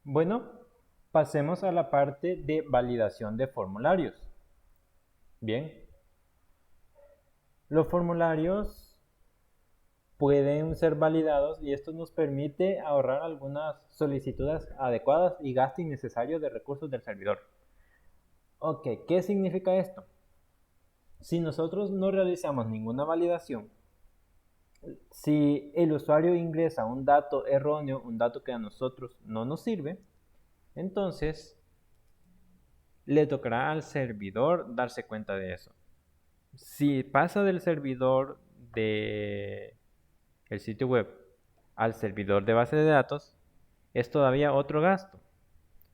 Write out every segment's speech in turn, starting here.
Bueno, pasemos a la parte de validación de formularios. Bien, los formularios pueden ser validados y esto nos permite ahorrar algunas solicitudes adecuadas y gasto innecesario de recursos del servidor. Ok, ¿qué significa esto? Si nosotros no realizamos ninguna validación, si el usuario ingresa un dato erróneo, un dato que a nosotros no nos sirve, entonces le tocará al servidor darse cuenta de eso. Si pasa del servidor de el sitio web al servidor de base de datos, es todavía otro gasto.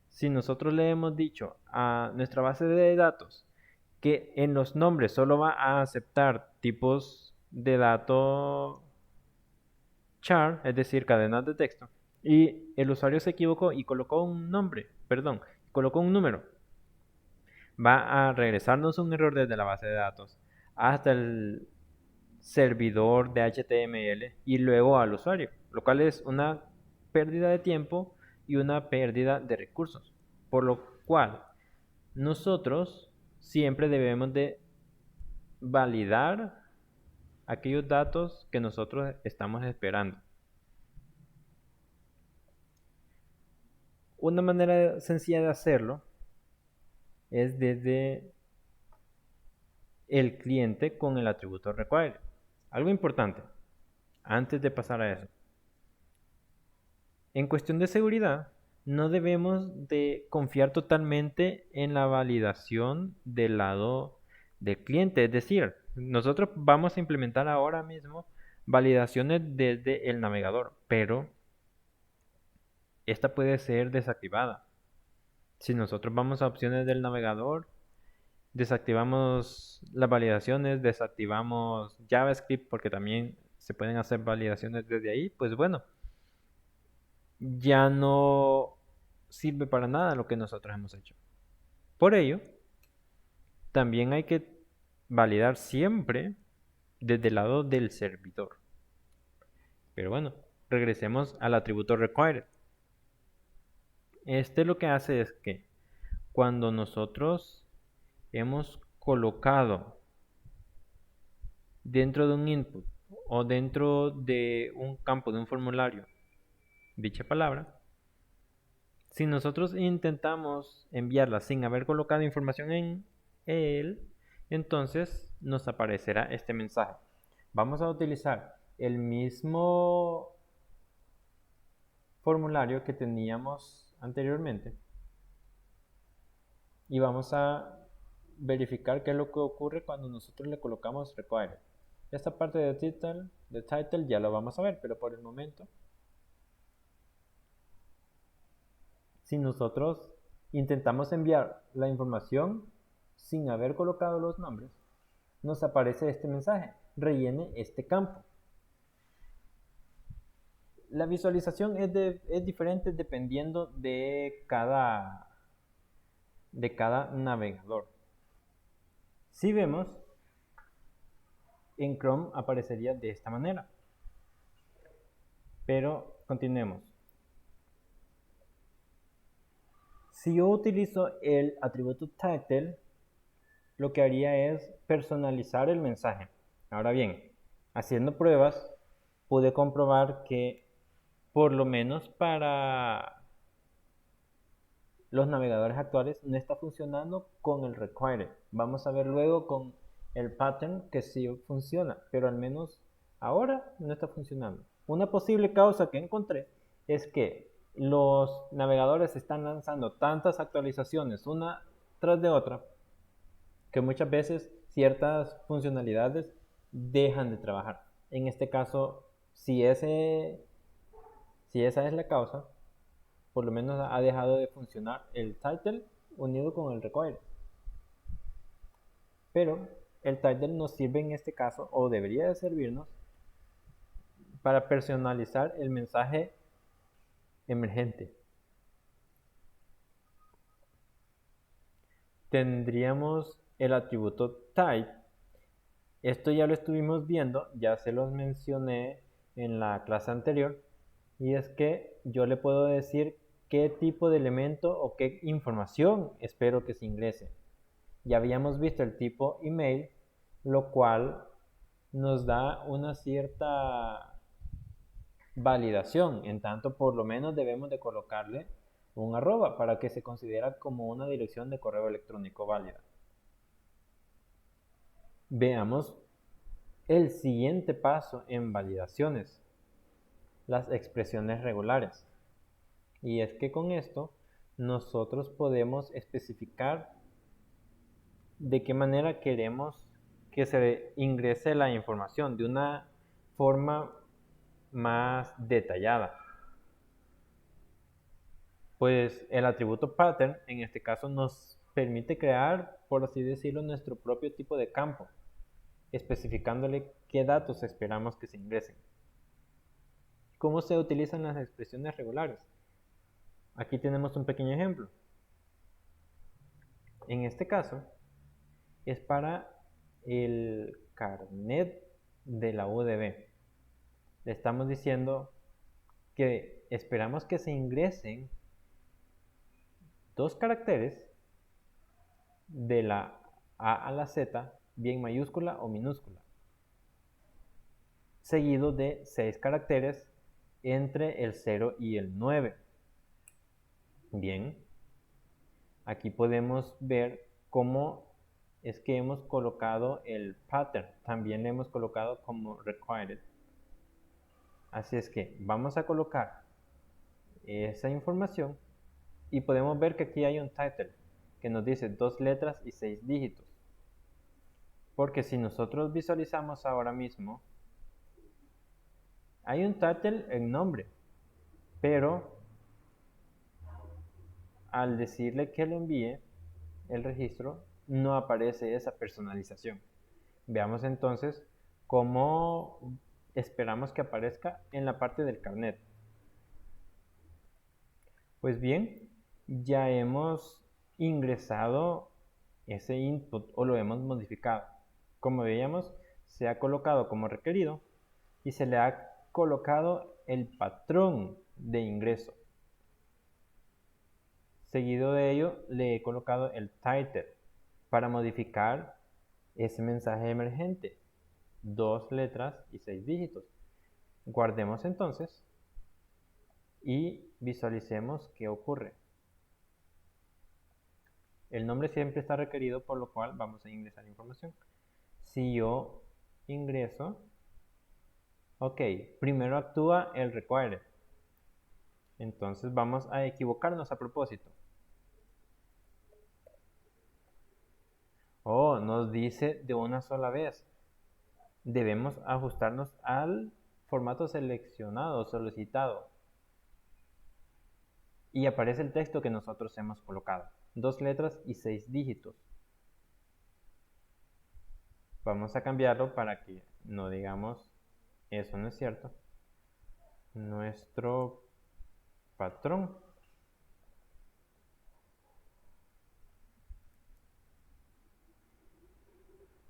Si nosotros le hemos dicho a nuestra base de datos que en los nombres solo va a aceptar tipos de dato char, es decir, cadenas de texto, y el usuario se equivocó y colocó un nombre, perdón, colocó un número, va a regresarnos un error desde la base de datos hasta el servidor de HTML y luego al usuario, lo cual es una pérdida de tiempo y una pérdida de recursos. Por lo cual, nosotros siempre debemos de validar aquellos datos que nosotros estamos esperando. Una manera sencilla de hacerlo es desde el cliente con el atributo require. Algo importante, antes de pasar a eso. En cuestión de seguridad, no debemos de confiar totalmente en la validación del lado del cliente. Es decir, nosotros vamos a implementar ahora mismo validaciones desde el navegador, pero esta puede ser desactivada. Si nosotros vamos a opciones del navegador, desactivamos las validaciones, desactivamos JavaScript porque también se pueden hacer validaciones desde ahí, pues bueno, ya no sirve para nada lo que nosotros hemos hecho. Por ello, también hay que validar siempre desde el lado del servidor. Pero bueno, regresemos al atributo required. Este lo que hace es que cuando nosotros hemos colocado dentro de un input o dentro de un campo de un formulario dicha palabra, si nosotros intentamos enviarla sin haber colocado información en él, entonces nos aparecerá este mensaje. Vamos a utilizar el mismo formulario que teníamos anteriormente y vamos a verificar qué es lo que ocurre cuando nosotros le colocamos require. Esta parte de title ya lo vamos a ver, pero por el momento, si nosotros intentamos enviar la información sin haber colocado los nombres, nos aparece este mensaje: rellene este campo. La visualización es diferente dependiendo de cada navegador. Si vemos, en Chrome aparecería de esta manera. Pero continuemos. Si yo utilizo el atributo title, lo que haría es personalizar el mensaje. Ahora bien, haciendo pruebas, pude comprobar que por lo menos para los navegadores actuales no está funcionando con el require. Vamos a ver luego con el pattern que sí funciona, pero al menos ahora no está funcionando. Una posible causa que encontré es que los navegadores están lanzando tantas actualizaciones una tras de otra que muchas veces ciertas funcionalidades dejan de trabajar. En este caso, si esa es la causa, por lo menos ha dejado de funcionar el title unido con el require. Pero el title nos sirve en este caso, o debería de servirnos, para personalizar el mensaje emergente. Tendríamos el atributo type. Esto ya lo estuvimos viendo, ya se los mencioné en la clase anterior, y es que yo le puedo decir qué tipo de elemento o qué información espero que se ingrese. Ya habíamos visto el tipo email, lo cual nos da una cierta validación, en tanto por lo menos debemos de colocarle un arroba para que se considera como una dirección de correo electrónico válida. Veamos el siguiente paso en validaciones, las expresiones regulares. Y es que con esto nosotros podemos especificar de qué manera queremos que se ingrese la información de una forma más detallada. Pues el atributo pattern en este caso nos permite crear, por así decirlo, nuestro propio tipo de campo, especificándole qué datos esperamos que se ingresen. ¿Cómo se utilizan las expresiones regulares? Aquí tenemos un pequeño ejemplo. En este caso es para el carnet de la UDB. Le estamos diciendo que esperamos que se ingresen 2 caracteres de la A a la Z, bien mayúscula o minúscula, seguido de 6 caracteres entre el 0 y el 9. Bien, aquí podemos ver cómo es que hemos colocado el pattern. También le hemos colocado como required. Así es que vamos a colocar esa información y podemos ver que aquí hay un title que nos dice 2 letras y 6 dígitos. Porque si nosotros visualizamos ahora mismo, hay un title en nombre, pero al decirle que lo envíe el registro, no aparece esa personalización. Veamos entonces cómo esperamos que aparezca en la parte del carnet. Pues bien, ya hemos ingresado ese input o lo hemos modificado. Como veíamos, se ha colocado como requerido y se le ha colocado el patrón de ingreso. Seguido de ello, le he colocado el title para modificar ese mensaje emergente. 2 letras y 6 dígitos. Guardemos entonces y visualicemos qué ocurre. El nombre siempre está requerido, por lo cual vamos a ingresar información. Si yo ingreso, ok, primero actúa el required. Entonces vamos a equivocarnos a propósito. Oh, nos dice de una sola vez. Debemos ajustarnos al formato seleccionado, solicitado. Y aparece el texto que nosotros hemos colocado. 2 letras y 6 dígitos. Vamos a cambiarlo para que no digamos eso no es cierto. Nuestro patrón.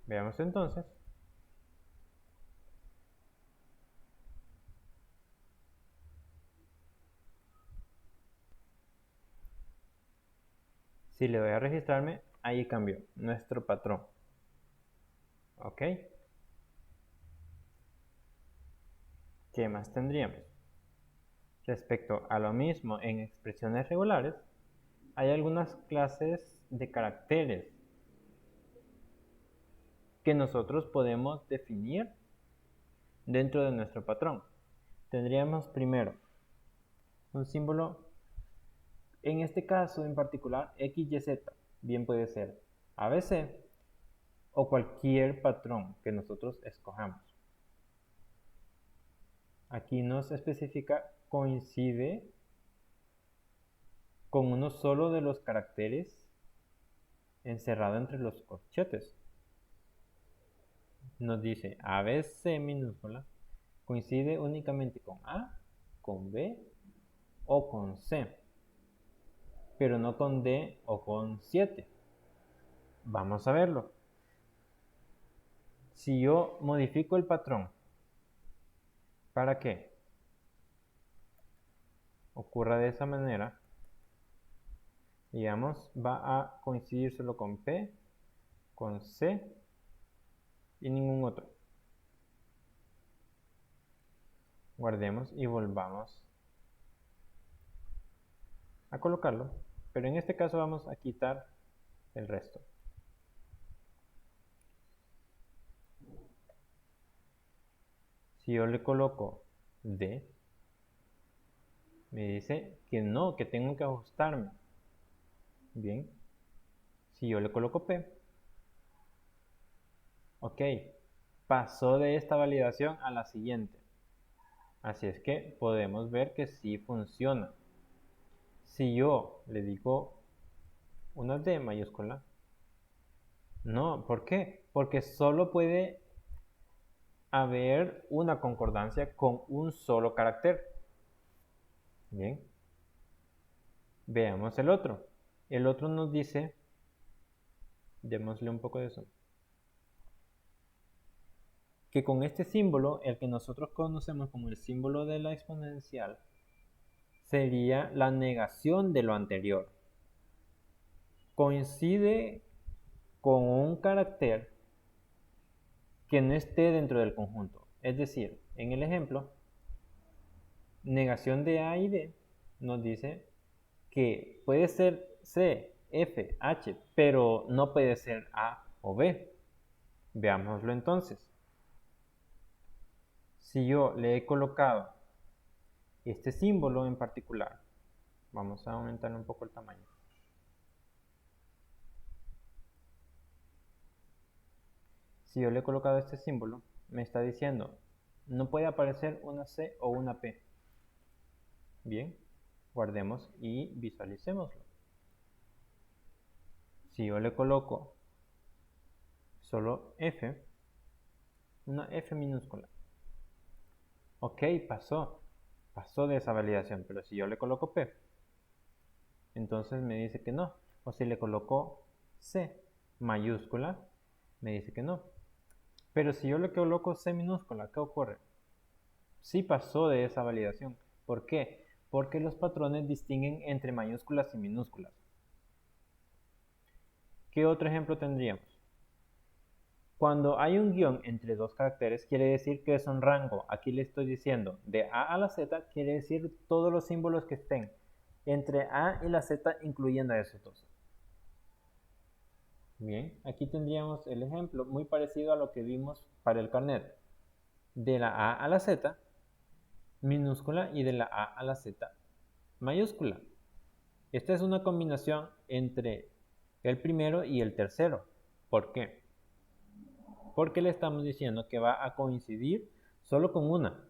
Veamos entonces. Si le doy a registrarme, ahí cambió nuestro patrón. ¿Ok? ¿Qué más tendríamos? Respecto a lo mismo en expresiones regulares, hay algunas clases de caracteres que nosotros podemos definir dentro de nuestro patrón. Tendríamos primero un símbolo, en este caso en particular XYZ, bien puede ser ABC o cualquier patrón que nosotros escojamos. Aquí nos especifica coincide con uno solo de los caracteres encerrado entre los corchetes. Nos dice ABC minúscula coincide únicamente con A, con B o con C, pero no con D o con 7. Vamos a verlo. Si yo modifico el patrón para que ocurra de esa manera, digamos, va a coincidir solo con P, con C y ningún otro. Guardemos y volvamos a colocarlo, pero en este caso vamos a quitar el resto. Si yo le coloco D, me dice que no, que tengo que ajustarme. Bien. Si yo le coloco P, ok, pasó de esta validación a la siguiente. Así es que podemos ver que sí funciona. Si yo le digo una D mayúscula, no, ¿por qué? Porque solo puede haber una concordancia con un solo carácter. Bien. Veamos el otro. El otro nos dice, démosle un poco de eso, que con este símbolo, el que nosotros conocemos como el símbolo de la exponencial, sería la negación de lo anterior. Coincide con un carácter que no esté dentro del conjunto. Es decir, en el ejemplo, negación de A y D nos dice que puede ser C, F, H, pero no puede ser A o B. Veámoslo entonces. Si yo le he colocado este símbolo en particular, vamos a aumentar un poco el tamaño. Si yo le he colocado este símbolo, me está diciendo, no puede aparecer una C o una P. Bien, guardemos y visualicémoslo. Si yo le coloco solo F, una F minúscula, ok, pasó de esa validación, pero si yo le coloco P, entonces me dice que no. O si le coloco C mayúscula, me dice que no. Pero si yo le coloco C minúscula, ¿qué ocurre? Sí pasó de esa validación. ¿Por qué? Porque los patrones distinguen entre mayúsculas y minúsculas. ¿Qué otro ejemplo tendríamos? Cuando hay un guión entre dos caracteres, quiere decir que es un rango. Aquí le estoy diciendo, de A a la Z, quiere decir todos los símbolos que estén entre A y la Z, incluyendo a esos dos. Bien, aquí tendríamos el ejemplo muy parecido a lo que vimos para el carnet. De la A a la Z, minúscula, y de la A a la Z, mayúscula. Esta es una combinación entre el primero y el tercero. ¿Por qué? Porque le estamos diciendo que va a coincidir solo con una.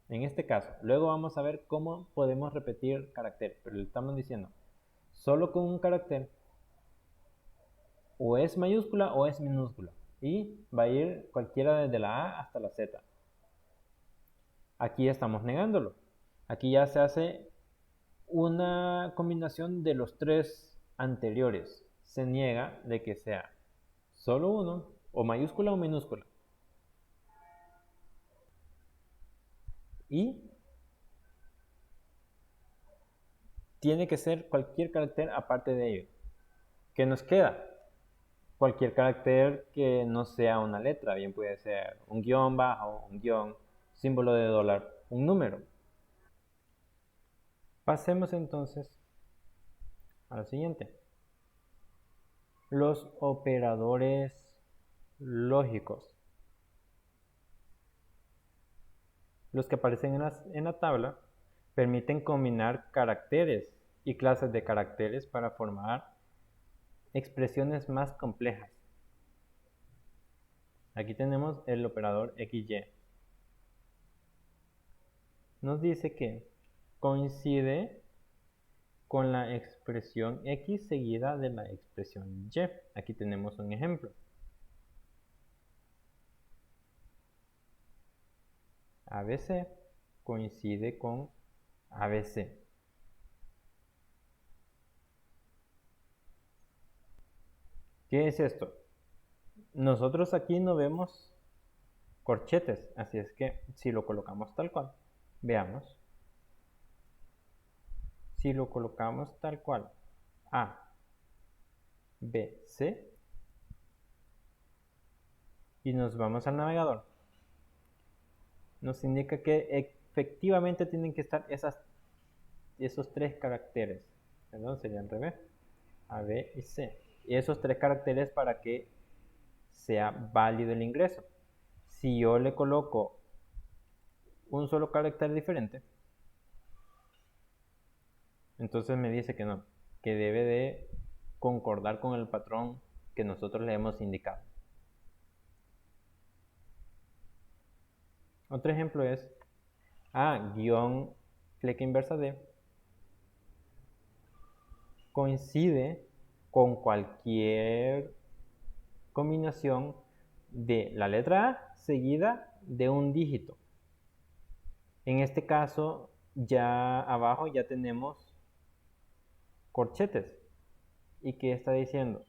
En este caso, luego vamos a ver cómo podemos repetir caracteres, pero le estamos diciendo solo con un carácter o es mayúscula o es minúscula y va a ir cualquiera desde la A hasta la Z. Aquí estamos negándolo. Aquí ya se hace una combinación de los tres anteriores. Se niega de que sea solo uno, o mayúscula o minúscula. Y tiene que ser cualquier carácter aparte de ello. ¿Qué nos queda? Cualquier carácter que no sea una letra. Bien puede ser un guión bajo, un guión, símbolo de dólar, un número. Pasemos entonces a lo siguiente. Los operadores lógicos. Los que aparecen en la tabla permiten combinar caracteres y clases de caracteres para formar expresiones más complejas. Aquí tenemos el operador XY. Nos dice que coincide con la expresión X seguida de la expresión Y. Aquí tenemos un ejemplo. ABC coincide con ABC. ¿Qué es esto? Nosotros aquí no vemos corchetes, así es que si lo colocamos tal cual, veamos. Si lo colocamos tal cual A, B, C. Y nos vamos al navegador. Nos indica que efectivamente tienen que estar esos tres caracteres. Perdón, sería al revés. A, B y C. Y esos tres caracteres para que sea válido el ingreso. Si yo le coloco un solo carácter diferente, entonces me dice que no, que debe de concordar con el patrón que nosotros le hemos indicado. Otro ejemplo es A guión fleca inversa D coincide con cualquier combinación de la letra A seguida de un dígito. En este caso, ya abajo ya tenemos corchetes. ¿Y qué está diciendo?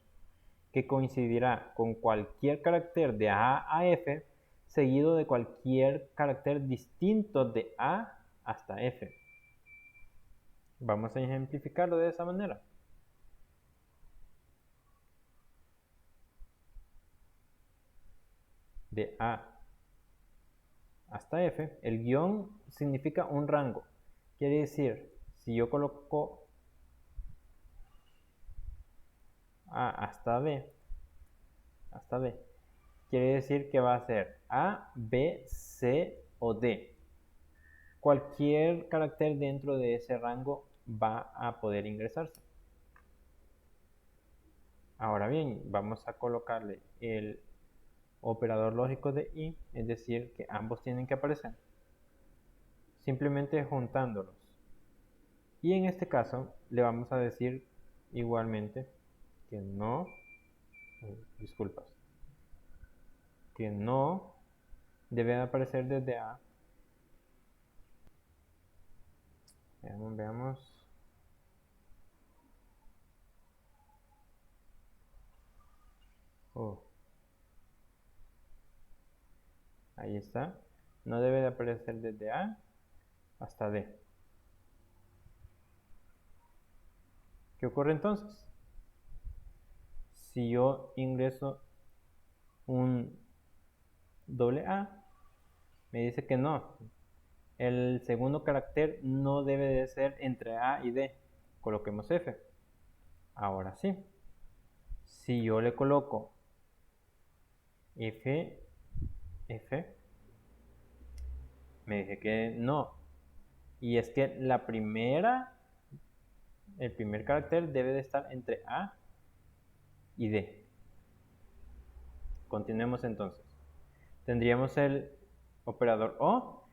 Que coincidirá con cualquier carácter de A a F seguido de cualquier carácter distinto de A hasta F. Vamos a ejemplificarlo de esa manera. De A hasta F, el guión significa un rango. Quiere decir, si yo coloco A hasta D, quiere decir que va a ser A, B, C o D. Cualquier carácter dentro de ese rango va a poder ingresarse. Ahora bien, vamos a colocarle el operador lógico de I, es decir, que ambos tienen que aparecer, simplemente juntándolos. Y en este caso le vamos a decir igualmente que no, que no debe aparecer desde A. Veamos. Ahí está. No debe de aparecer desde A hasta D. ¿Qué ocurre entonces? Si yo ingreso un doble A, me dice que no. El segundo carácter no debe de ser entre A y D. Coloquemos F. Ahora sí. Si yo le coloco F, me dice que no. Y es que el primer carácter debe de estar entre A y D. Continuemos entonces. Tendríamos el operador O,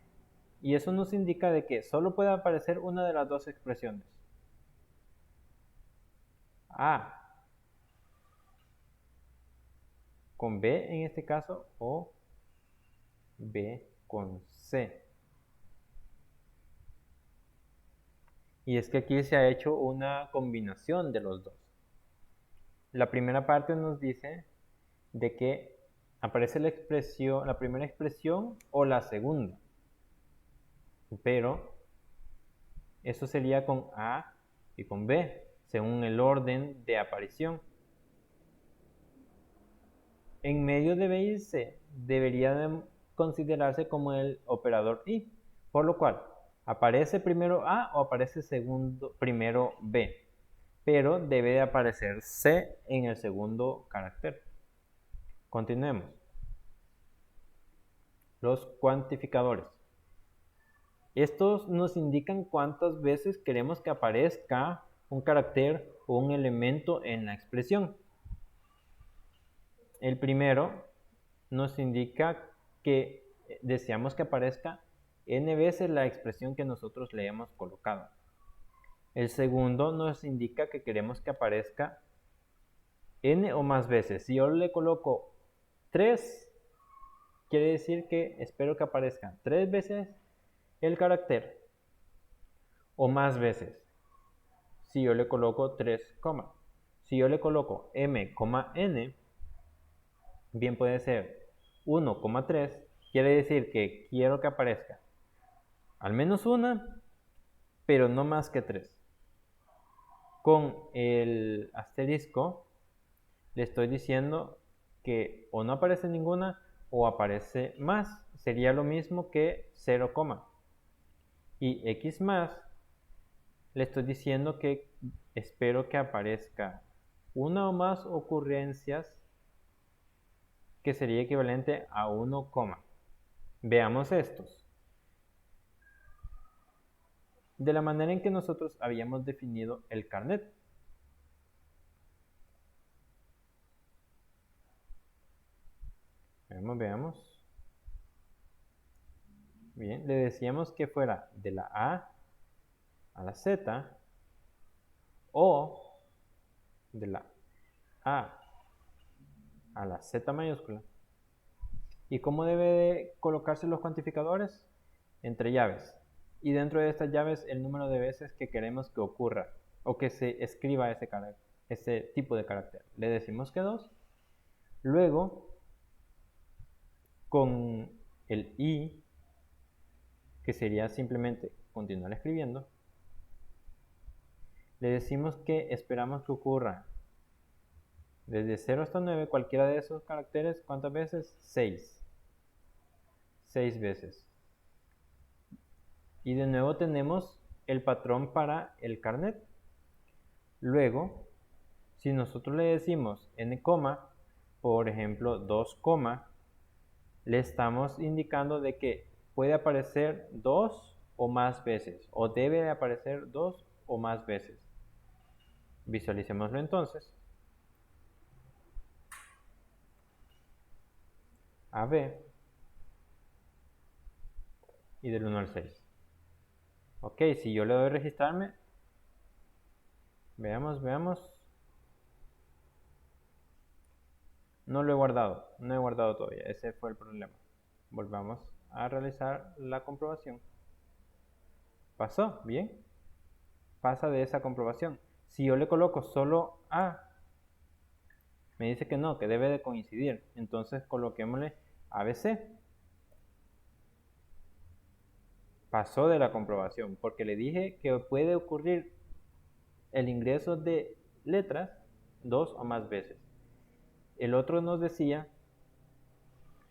y eso nos indica de que solo puede aparecer una de las dos expresiones. A con B en este caso, o B con C. Y es que aquí se ha hecho una combinación de los dos. La primera parte nos dice de que aparece la primera expresión o la segunda. Pero eso sería con A y con B, según el orden de aparición. En medio de B y C debería de considerarse como el operador I, por lo cual aparece primero A o aparece primero B, pero debe de aparecer C en el segundo carácter. Continuemos. Los cuantificadores. Estos nos indican cuántas veces queremos que aparezca un carácter o un elemento en la expresión. El primero nos indica que deseamos que aparezca n veces la expresión que nosotros le hemos colocado. El segundo nos indica que queremos que aparezca n o más veces. Si yo le coloco 3, quiere decir que espero que aparezca 3 veces el carácter o más veces. Si yo le coloco 3, si yo le coloco m, n, bien puede ser 1,3, quiere decir que quiero que aparezca al menos una, pero no más que 3. Con el asterisco le estoy diciendo que o no aparece ninguna o aparece más. Sería lo mismo que 0, y x más le estoy diciendo que espero que aparezca una o más ocurrencias, que sería equivalente a 1, Veamos estos. De la manera en que nosotros habíamos definido el carnet. Veamos. Bien, le decíamos que fuera de la A a la Z o de la A a la Z mayúscula. ¿Y cómo debe de colocarse los cuantificadores? Entre llaves. Y dentro de estas llaves el número de veces que queremos que ocurra o que se escriba ese tipo de carácter. Le decimos que 2. Luego, con el i, que sería simplemente continuar escribiendo, le decimos que esperamos que ocurra desde 0 hasta 9 cualquiera de esos caracteres. ¿Cuántas veces? 6. 6 veces. Y de nuevo tenemos el patrón para el carnet. Luego, si nosotros le decimos n, por ejemplo 2, le estamos indicando de que puede aparecer 2 o más veces, o debe de aparecer 2 o más veces. Visualicémoslo entonces. AB y del 1 al 6. Ok, si yo le doy registrarme, veamos. No lo he guardado, no he guardado todavía, ese fue el problema. Volvamos a realizar la comprobación. ¿Pasó? Bien. Pasa de esa comprobación. Si yo le coloco solo A, me dice que no, que debe de coincidir. Entonces coloquémosle ABC. Pasó de la comprobación, porque le dije que puede ocurrir el ingreso de letras 2 o más veces. El otro nos decía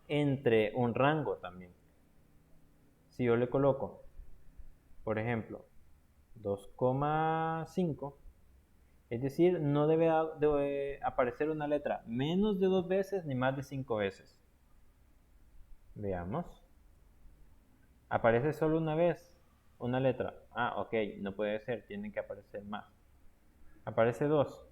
entre un rango también. Si yo le coloco, por ejemplo, 2,5, es decir, no debe aparecer una letra menos de 2 veces ni más de 5 veces. Veamos. Aparece solo una vez una letra. Ah, ok, no puede ser, tienen que aparecer más. Aparece 2.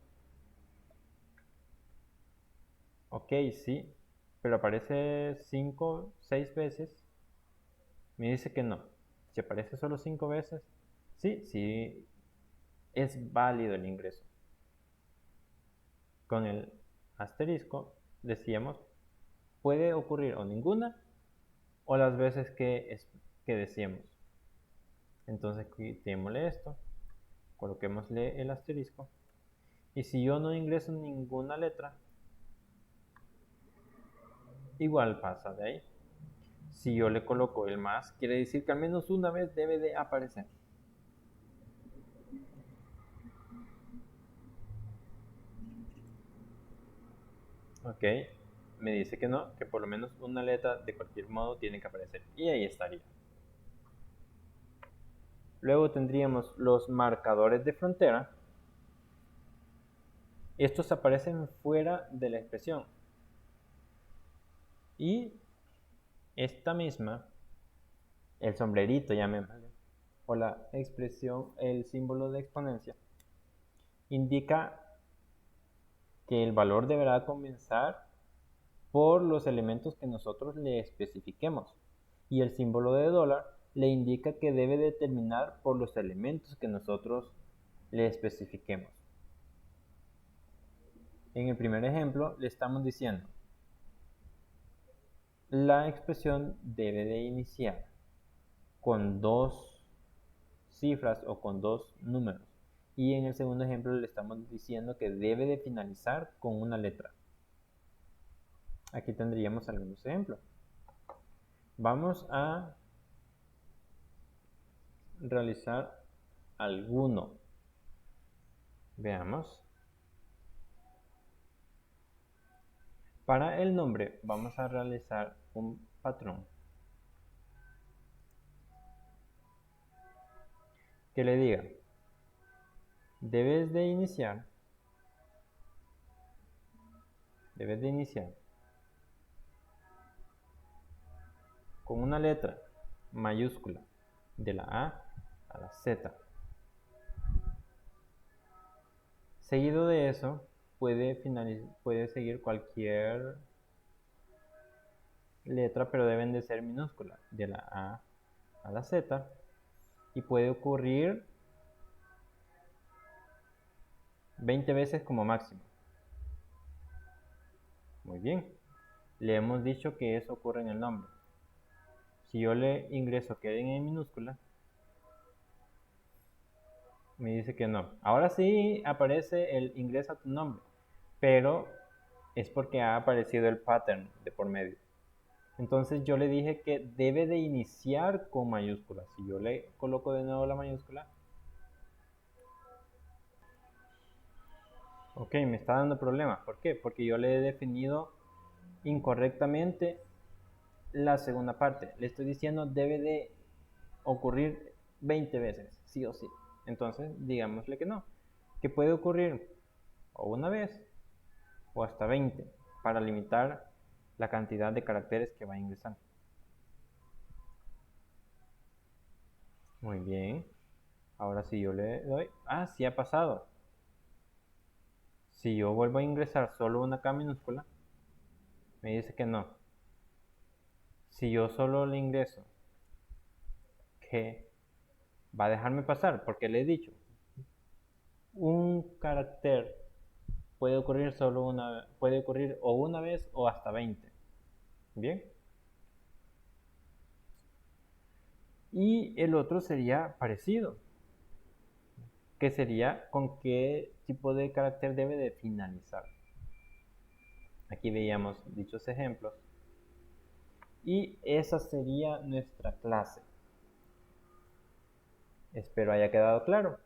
Ok, sí, pero aparece 5, 6 veces. Me dice que no. Si aparece solo 5 veces, sí, es válido el ingreso. Con el asterisco decíamos, puede ocurrir o ninguna o las veces que decíamos. Entonces quitémosle esto, coloquémosle el asterisco, y si yo no ingreso ninguna letra, igual pasa de ahí. Si yo le coloco el más, quiere decir que al menos una vez debe de aparecer. Ok, me dice que no, que por lo menos una letra de cualquier modo tiene que aparecer, y ahí estaría. Luego tendríamos los marcadores de frontera. Estos aparecen fuera de la expresión. Y esta misma, el sombrerito, llamémosle, o la expresión, el símbolo de exponencia, indica que el valor deberá comenzar por los elementos que nosotros le especifiquemos. Y el símbolo de dólar le indica que debe de terminar por los elementos que nosotros le especifiquemos. En el primer ejemplo le estamos diciendo, la expresión debe de iniciar con 2 cifras o con 2 números. Y en el segundo ejemplo le estamos diciendo que debe de finalizar con una letra. Aquí tendríamos algunos ejemplos. Vamos a realizar alguno Veamos. Para el nombre vamos a realizar un patrón que le diga, debes de iniciar con una letra mayúscula de la A a la Z. Seguido de eso, puede seguir cualquier letra, pero deben de ser minúsculas, de la A a la Z, y puede ocurrir 20 veces como máximo. Muy bien, le hemos dicho que eso ocurre en el nombre. Si yo le ingreso que en minúscula, me dice que no. Ahora sí aparece el ingresa tu nombre, pero es porque ha aparecido el pattern de por medio. Entonces yo le dije que debe de iniciar con mayúsculas. Si yo le coloco de nuevo la mayúscula, ok, me está dando problemas. ¿Por qué? Porque yo le he definido incorrectamente la segunda parte. Le estoy diciendo debe de ocurrir 20 veces, sí o sí. Entonces, digámosle que no. Que puede ocurrir o una vez o hasta 20 para limitar la cantidad de caracteres que va a ingresar. Muy bien. Ahora si yo le doy... Ah, sí ha pasado. Si yo vuelvo a ingresar solo una K minúscula, me dice que no. Si yo solo le ingreso que va a dejarme pasar, porque le he dicho, un carácter puede ocurrir puede ocurrir o una vez o hasta 20. Bien. Y el otro sería parecido, que sería con qué tipo de carácter debe de finalizar. Aquí veíamos dichos ejemplos. Y esa sería nuestra clase. Espero haya quedado claro.